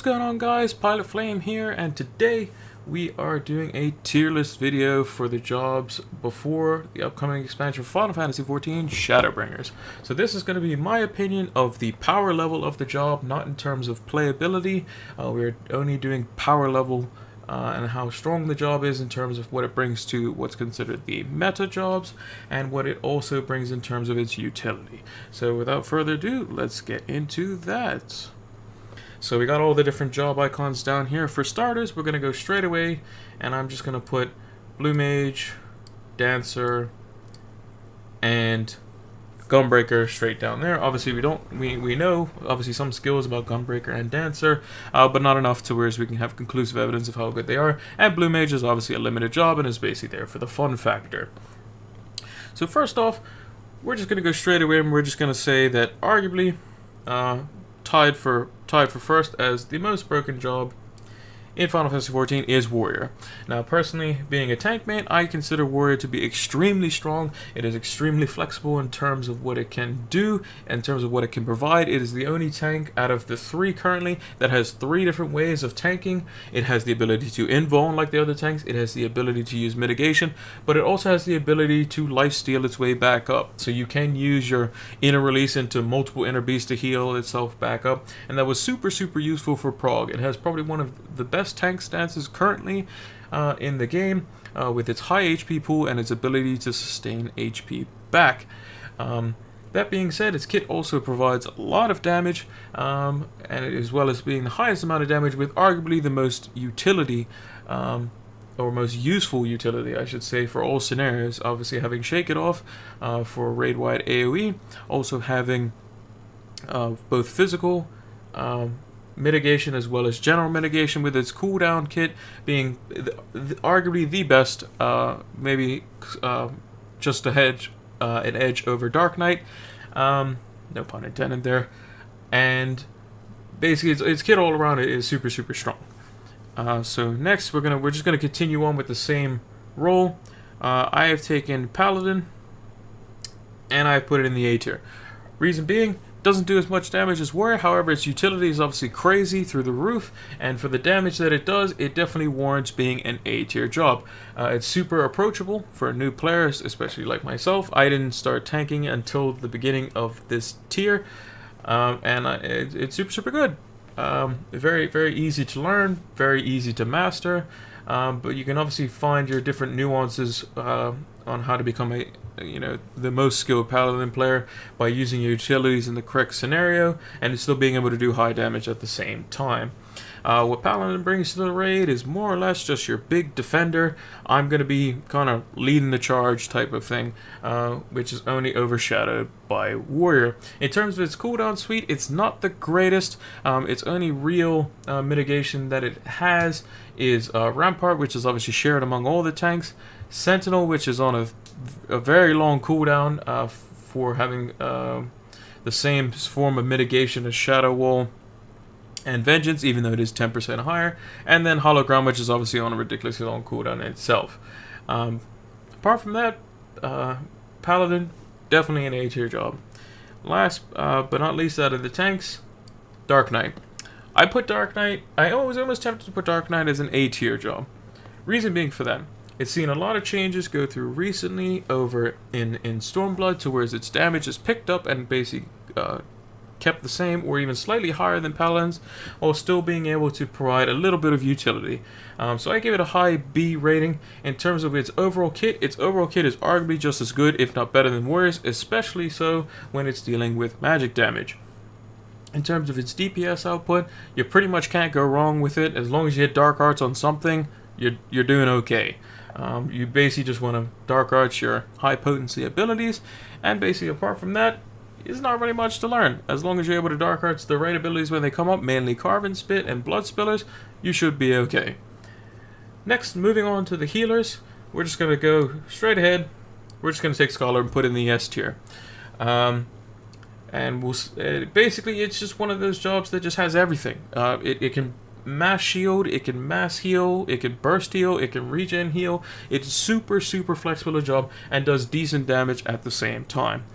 going on, guys? Pilot Flame here, and today we are doing a tier list video for the jobs before the upcoming expansion for Final Fantasy XIV Shadowbringers. So this is going to be my opinion of the power level of the job, not in terms of playability. We're only doing power level and how strong the job is in terms of what it brings to what's considered the meta jobs, and what it also brings in terms of its utility. So without further ado, let's get into that. So we got all the different job icons down here. For starters, we're going to go straight away, and I'm just going to put Blue Mage, Dancer, and Gunbreaker straight down there. Obviously, we know obviously some skills about Gunbreaker and Dancer, but not enough to where we can have conclusive evidence of how good they are. And Blue Mage is obviously a limited job and is basically there for the fun factor. So first off, we're just going to go straight away, and we're just going to say that arguably tied for first as the most broken job in Final Fantasy XIV is Warrior. Now, personally, being a tank main, I consider Warrior to be extremely strong. It is extremely flexible in terms of what it can do, in terms of what it can provide. It is the only tank out of the three currently that has three different ways of tanking. It has the ability to invuln like the other tanks. It has the ability to use mitigation, but it also has the ability to lifesteal its way back up. So you can use your inner release into multiple inner beasts to heal itself back up, and that was super useful for Prog. It has probably one of the best tank stances currently in the game, with its high HP pool and its ability to sustain HP back. That being said, its kit also provides a lot of damage, and as well as being the highest amount of damage with arguably the most utility, or most useful utility, I should say, for all scenarios. Obviously having Shake It Off for raid-wide AoE, also having both physical mitigation as well as general mitigation, with its cooldown kit being arguably the best, maybe just an edge over Dark Knight, no pun intended there. And basically its kit all around it is super strong. So next we're just gonna continue on with the same role. I have taken Paladin and I put it in the A tier. Reason being, doesn't do as much damage as Warrior, however its utility is obviously crazy through the roof, and for the damage that it does, it definitely warrants being an A tier job. It's super approachable for new players, especially like myself. I didn't start tanking until the beginning of this tier, and it's super good. Very easy to learn, very easy to master, but you can obviously find your different nuances on how to become the most skilled Paladin player by using your utilities in the correct scenario and still being able to do high damage at the same time. What Paladin brings to the raid is more or less just your big defender. I'm going to be kind of leading the charge type of thing, which is only overshadowed by Warrior. In terms of its cooldown suite, it's not the greatest. Its only real mitigation that it has is Rampart, which is obviously shared among all the tanks. Sentinel, which is on a very long cooldown for having the same form of mitigation as Shadow Wall and Vengeance, even though it is 10% higher. And then Hologram, which is obviously on a ridiculously long cooldown in itself. Apart from that, Paladin, definitely an A tier job. Last but not least out of the tanks, Dark Knight. I put Dark Knight, I was almost tempted to put Dark Knight as an A tier job. Reason being for that, it's seen a lot of changes go through recently over in Stormblood, to where its damage is picked up and basically kept the same or even slightly higher than Paladin's, while still being able to provide a little bit of utility. So I give it a high B rating. In terms of its overall kit is arguably just as good, if not better, than Warrior's, especially so when it's dealing with magic damage. In terms of its DPS output, you pretty much can't go wrong with it. As long as you hit Dark Arts on something, you're doing okay. You basically just want to Dark Arts your high potency abilities, and basically apart from that, it's not really much to learn. As long as you're able to Dark Arts the right abilities when they come up, mainly Carven Spit and Blood Spillers, you should be okay. Next, moving on to the healers, we're just going to go straight ahead. We're just going to take Scholar and put in the S tier. And basically it's just one of those jobs that just has everything. It can mass shield, it can mass heal, it can burst heal, it can regen heal. It's super flexible a job and does decent damage at the same time.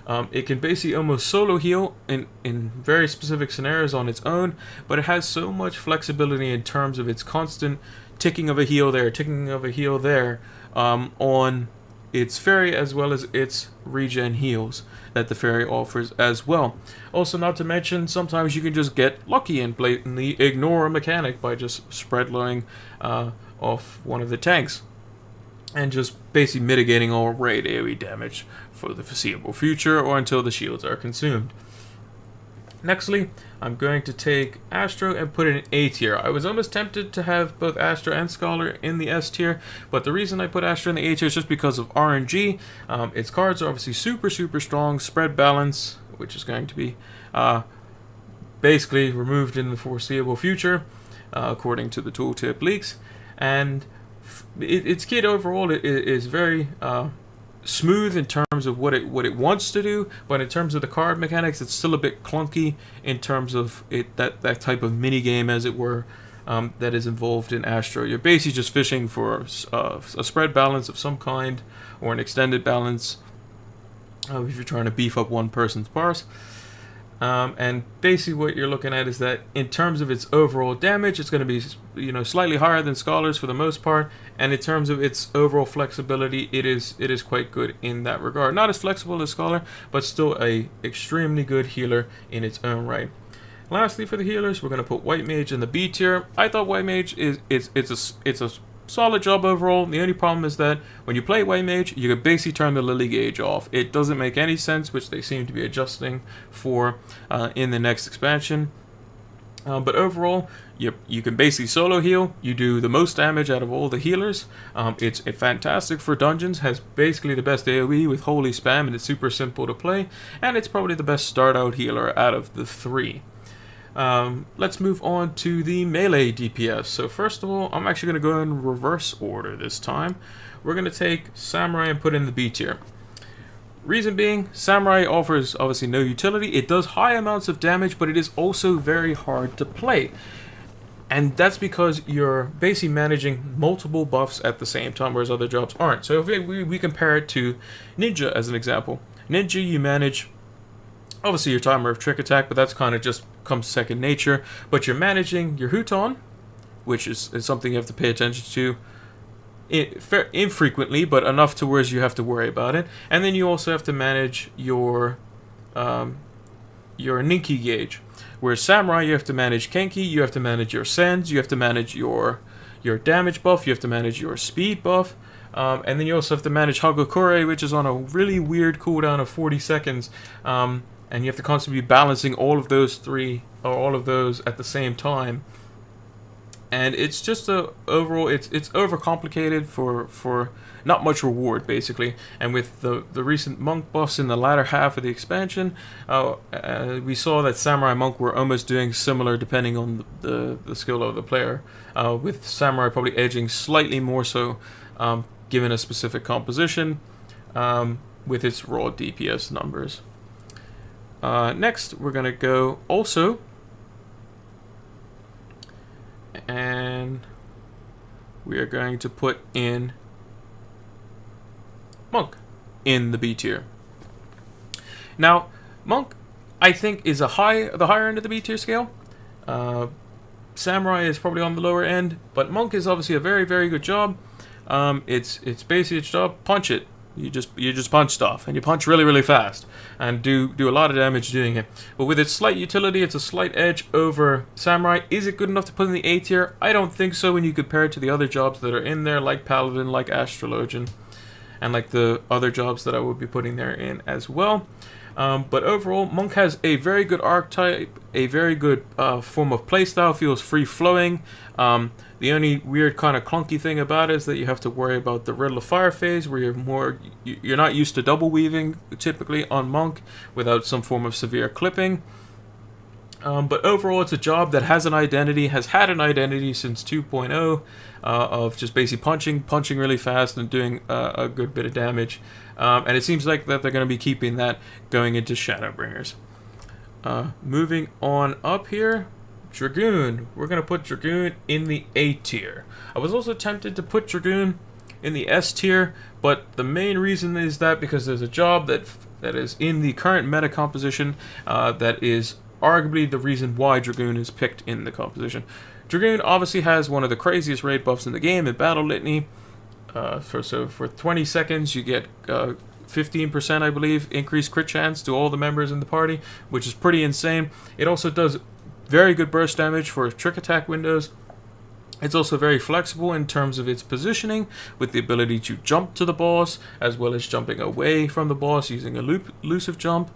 It can basically almost solo heal in very specific scenarios on its own, but it has so much flexibility in terms of its constant ticking of a heal there, ticking of a heal there, on its fairy as well as its regen heals that the fairy offers as well. Also, not to mention, sometimes you can just get lucky and blatantly ignore a mechanic by just spread blowing off one of the tanks and just basically mitigating all raid AoE damage for the foreseeable future or until the shields are consumed. Nextly, I'm going to take Astro and put it in A tier. I was almost tempted to have both Astro and Scholar in the S tier, but the reason I put Astro in the A tier is just because of RNG. Its cards are obviously super strong. Spread balance, which is going to be basically removed in the foreseeable future, according to the tooltip leaks. And its kit overall is very smooth in terms of what it wants to do, but in terms of the card mechanics, it's still a bit clunky in terms of that type of mini game, as it were, that is involved in Astro. You're basically just fishing for a spread balance of some kind or an extended balance if you're trying to beef up one person's parse. And basically what you're looking at is that in terms of its overall damage, it's going to be, slightly higher than Scholars for the most part, and in terms of its overall flexibility, it is quite good in that regard. Not as flexible as Scholar, but still a extremely good healer in its own right. Lastly, for the healers, we're going to put White Mage in the B tier. I thought White Mage it's a solid job overall. The only problem is that when you play White Mage, you can basically turn the Lily gauge off. It doesn't make any sense, which they seem to be adjusting for in the next expansion. But overall, you can basically solo heal. You do the most damage out of all the healers. It's fantastic for dungeons, has basically the best AoE with Holy Spam, and it's super simple to play. And it's probably the best start out healer out of the three. Let's move on to the melee DPS. So first of all, I'm actually going to go in reverse order this time. We're going to take Samurai and put in the B tier. Reason being, Samurai offers obviously no utility. It does high amounts of damage, but it is also very hard to play. And that's because you're basically managing multiple buffs at the same time, whereas other jobs aren't. So if we compare it to Ninja as an example. Ninja, you manage obviously your timer of trick attack, but that's kind of just comes second nature. But you're managing your Huton, which is something you have to pay attention to infrequently, but enough to where you have to worry about it. And then you also have to manage your Ninki gauge. Whereas Samurai, you have to manage Kenki, you have to manage your Sens, you have to manage your damage buff, you have to manage your speed buff, and then you also have to manage Hagakure, which is on a really weird cooldown of 40 seconds. And you have to constantly be balancing all of those at the same time. And it's just overall, it's overcomplicated for not much reward, basically. And with the recent monk buffs in the latter half of the expansion, we saw that Samurai Monk were almost doing similar depending on the skill of the player, with Samurai probably edging slightly more so, given a specific composition, with its raw DPS numbers. Next, we're going to go also, and we are going to put in Monk in the B tier. Now, Monk, I think, is the higher end of the B tier scale. Samurai is probably on the lower end, but Monk is obviously a very, very good job. It's basically its job. Punch it. You just punch stuff, and you punch really, really fast, and do a lot of damage doing it. But with its slight utility, it's a slight edge over Samurai. Is it good enough to put in the A tier? I don't think so when you compare it to the other jobs that are in there, like Paladin, like Astrologian, and like the other jobs that I would be putting there in as well. But overall, Monk has a very good archetype, a very good form of playstyle, feels free-flowing. The only weird kind of clunky thing about it is that you have to worry about the Riddle of Fire phase, where you're not used to double weaving typically on Monk without some form of severe clipping. But overall, it's a job that has an identity, has had an identity since 2.0, of just basically punching really fast and doing a good bit of damage. And it seems like that they're going to be keeping that going into Shadowbringers. Moving on up here, Dragoon. We're going to put Dragoon in the A tier. I was also tempted to put Dragoon in the S tier, but the main reason is that because there's a job that that is in the current meta composition that is arguably the reason why Dragoon is picked in the composition. Dragoon obviously has one of the craziest raid buffs in the game in Battle Litany. For 20 seconds you get 15%, I believe, increased crit chance to all the members in the party, which is pretty insane. It also does very good burst damage for trick attack windows. It's also very flexible in terms of its positioning, with the ability to jump to the boss, as well as jumping away from the boss using a elusive jump.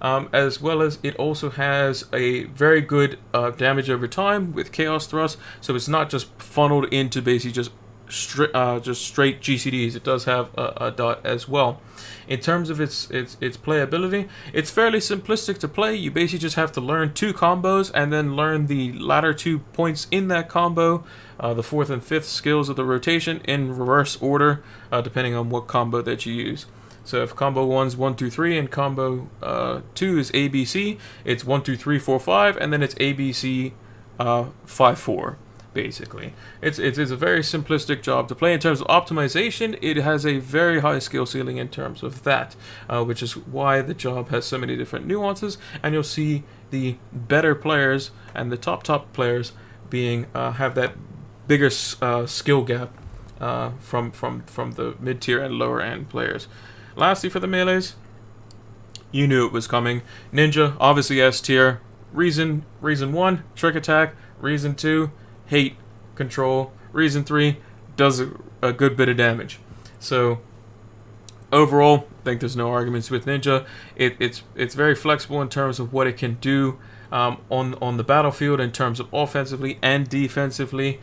As well as it also has a very good damage over time with Chaos Thrust, so it's not just funneled into basically just straight GCDs. It does have a dot as well. In terms of its playability, it's fairly simplistic to play. You basically just have to learn 2 combos and then learn the latter 2 points in that combo, the 4th and 5th skills of the rotation in reverse order, depending on what combo that you use. So if combo 1's 1, 2, 3 and combo 2 is ABC, it's 1, 2, 3, 4, 5, and then it's ABC 5, 4. Basically, it's a very simplistic job to play. In terms of optimization, it has a very high skill ceiling in terms of that, which is why the job has so many different nuances. And you'll see the better players and the top players being have that bigger skill gap from the mid tier and lower end players. Lastly, for the melees, you knew it was coming. Ninja, obviously S tier. Reason 1, trick attack. Reason 2, hate control. Reason 3, does a good bit of damage. So overall, I think there's no arguments with Ninja. It's very flexible in terms of what it can do on the battlefield in terms of offensively and defensively.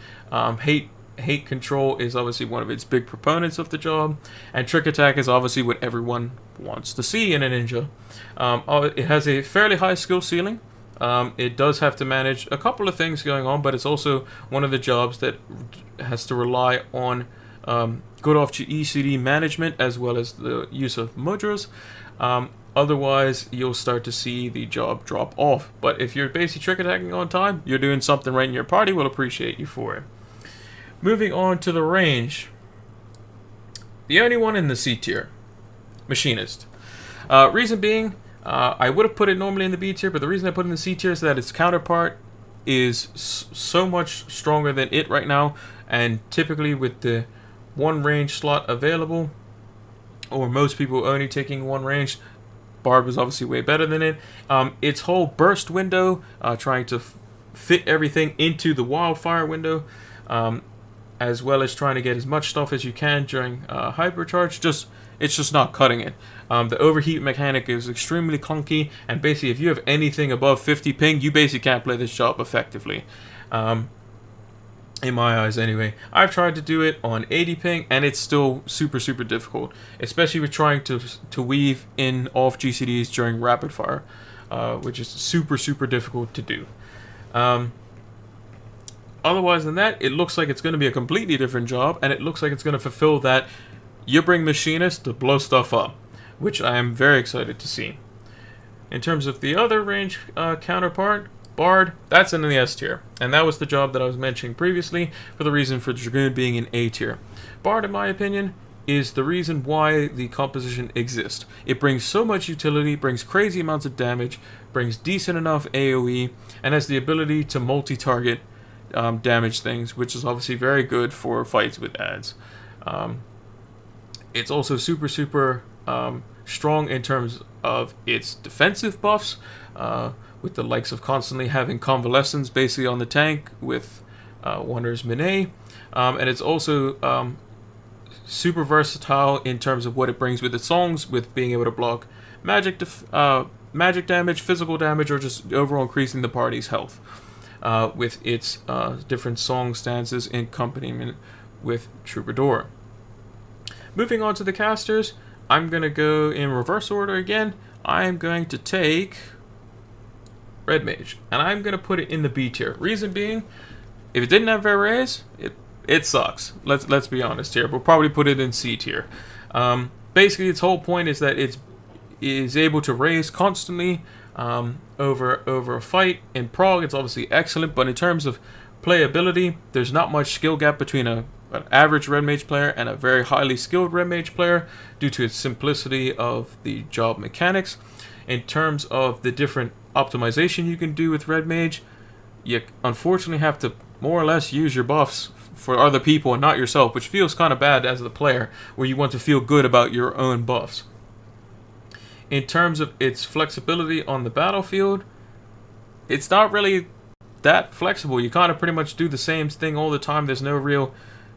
Hate control is obviously one of its big proponents of the job, and trick attack is obviously what everyone wants to see in a ninja. It has a fairly high skill ceiling. It does have to manage a couple of things going on, but it's also one of the jobs that has to rely on good off ECD management as well as the use of mudras. Otherwise, you'll start to see the job drop off. But if you're basically trick attacking on time, you're doing something right, and your party will appreciate you for it. Moving on to the range. The only one in the C tier, Machinist. Reason being, I would have put it normally in the B tier, but the reason I put it in the C tier is that its counterpart is so much stronger than it right now, and typically with the 1 range slot available, or most people only taking 1 range, Barb is obviously way better than it. Its whole burst window, trying to fit everything into the wildfire window, as well as trying to get as much stuff as you can during hypercharge, it's just not cutting it. The overheat mechanic is extremely clunky, and basically if you have anything above 50 ping, you basically can't play this job effectively. In my eyes anyway. I've tried to do it on 80 ping, and it's still super difficult, especially with trying to weave in off GCDs during rapid fire, which is super difficult to do. Otherwise than that, it looks like it's going to be a completely different job, and it looks like it's going to fulfill that you bring Machinist to blow stuff up, which I am very excited to see. In terms of the other range counterpart, Bard, that's in the S tier, and that was the job that I was mentioning previously for the reason for Dragoon being in A tier. Bard, in my opinion, is the reason why the composition exists. It brings so much utility, brings crazy amounts of damage, brings decent enough AoE, and has the ability to multi-target damage things, which is obviously very good for fights with ads. It's also super strong in terms of its defensive buffs, with the likes of constantly having convalescence basically on the tank with Wonders Mine, and it's also super versatile in terms of what it brings with its songs, with being able to block magic damage, physical damage, or just overall increasing the party's health. With its different song stances in accompaniment with Troubadour. Moving on to the casters, I'm going to go in reverse order again. I'm going to take Red Mage, and I'm going to put it in the B tier. Reason being, if it didn't have raise, it sucks. Let's be honest here. We'll probably put it in C tier. Basically, its whole point is that it is able to raise constantly over a fight. In Prague, it's obviously excellent, but in terms of playability, there's not much skill gap between a an average red mage player and a very highly skilled red mage player due to its simplicity of the job mechanics. In terms of the different optimization you can do with red mage, you unfortunately have to more or less use your buffs for other people and not yourself, which feels kind of bad as the player, where you want to feel good about your own buffs. In terms of its flexibility on the battlefield, it's not really that flexible. You kind of pretty much do the same thing all the time. There's no real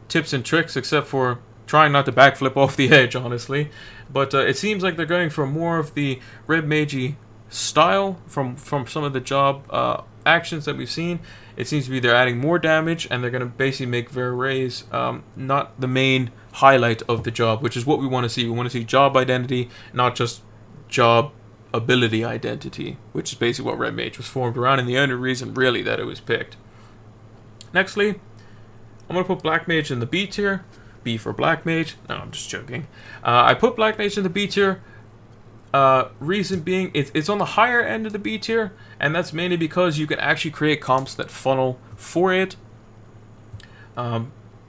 tips and tricks except for trying not to backflip off the edge, honestly. But it seems like they're going for more of the red magey style from some of the job actions that we've seen. It seems to be they're adding more damage, and they're going to basically make Verrays not the main highlight of the job, which is what we want to see. We want to see job identity, not just job ability identity, which is basically what red mage was formed around, and the only reason really that it was picked. Nextly, I'm going to put black mage in the B tier. B for black mage. No, I'm just joking. I put black mage in the B tier. Reason being, it's on the higher end of the B tier, and that's mainly because you can actually create comps that funnel for it.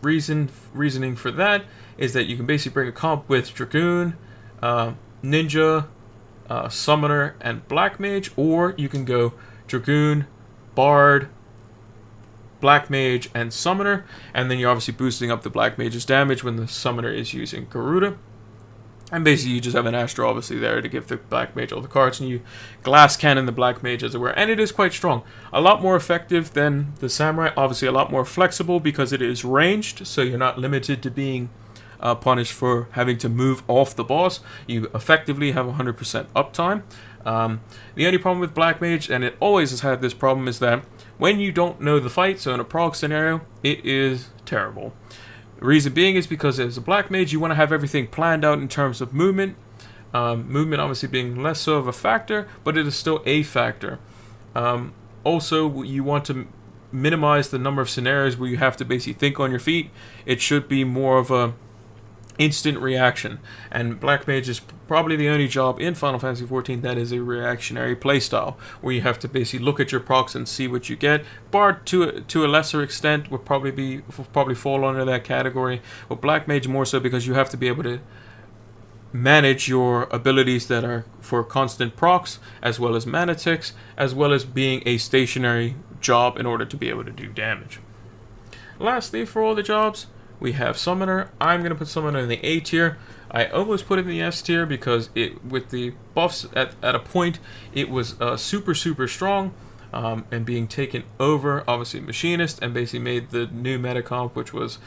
Reasoning for that is that you can basically bring a comp with Dragoon, Ninja, Summoner, and Black Mage, or you can go Dragoon, Bard, Black Mage, and Summoner, and then you're obviously boosting up the Black Mage's damage when the Summoner is using Garuda. And basically you just have an Astro obviously there to give the Black Mage all the cards, and you glass cannon the Black Mage as it were, and it is quite strong. A lot more effective than the Samurai, obviously a lot more flexible because it is ranged, so you're not limited to being punished for having to move off the boss. You effectively have 100% uptime. The only problem with Black Mage, and it always has had this problem, is that when you don't know the fight, so in a prog scenario, it is terrible. The reason being is because as a Black Mage, you want to have everything planned out in terms of movement. Movement obviously being less so of a factor, but it is still a factor. Also, you want to minimize the number of scenarios where you have to basically think on your feet. It should be more of a instant reaction, and Black Mage is probably the only job in Final Fantasy XIV that is a reactionary playstyle, where you have to basically look at your procs and see what you get. Bard to a lesser extent would probably fall under that category, but Black Mage more so because you have to be able to manage your abilities that are for constant procs, as well as mana ticks, as well as being a stationary job in order to be able to do damage. Lastly, for all the jobs, we have Summoner. I'm going to put Summoner in the A tier. I almost put it in the S tier because with the buffs at a point, it was super strong, and being taken over, obviously, Machinist, and basically made the new meta comp, which was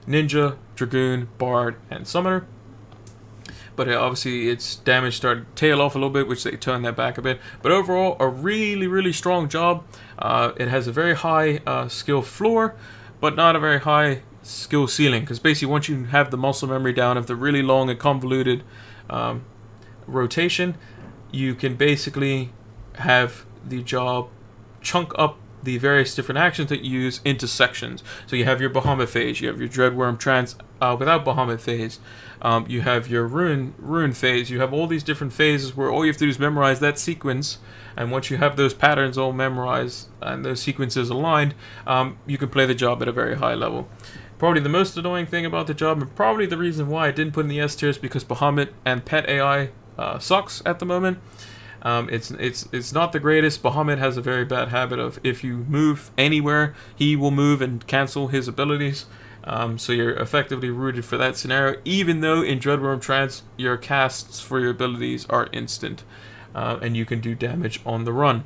Ninja, Dragoon, Bard, and Summoner. But obviously its damage started to tail off a little bit, which they turned that back a bit. But overall, a really strong job. It has a very high skill floor, but not a very high skill ceiling, because basically once you have the muscle memory down of the really long and convoluted rotation, you can basically have the job chunk up the various different actions that you use into sections. So you have your Bahamut phase, you have your Dreadworm trance without Bahamut phase, you have your Ruin phase, you have all these different phases where all you have to do is memorize that sequence, and once you have those patterns all memorized and those sequences aligned, you can play the job at a very high level. Probably the most annoying thing about the job, and probably the reason why I didn't put in the S tier, is because Bahamut and Pet AI sucks at the moment. It's not the greatest. Bahamut has a very bad habit of, if you move anywhere, he will move and cancel his abilities. So you're effectively rooted for that scenario, even though in Dreadworm Trance your casts for your abilities are instant, and you can do damage on the run.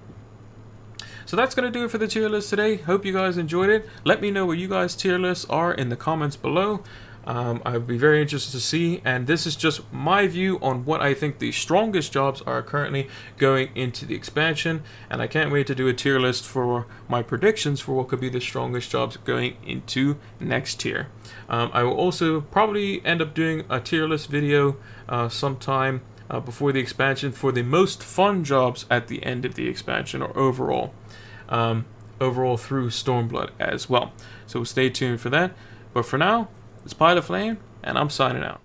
So that's going to do it for the tier list today. Hope you guys enjoyed it. Let me know what you guys' tier lists are in the comments below. I would be very interested to see, and this is just my view on what I think the strongest jobs are currently going into the expansion, and I can't wait to do a tier list for my predictions for what could be the strongest jobs going into next tier. I will also probably end up doing a tier list video sometime before the expansion for the most fun jobs at the end of the expansion, or overall through Stormblood as well. So stay tuned for that. But for now, it's Pilot Flame, and I'm signing out.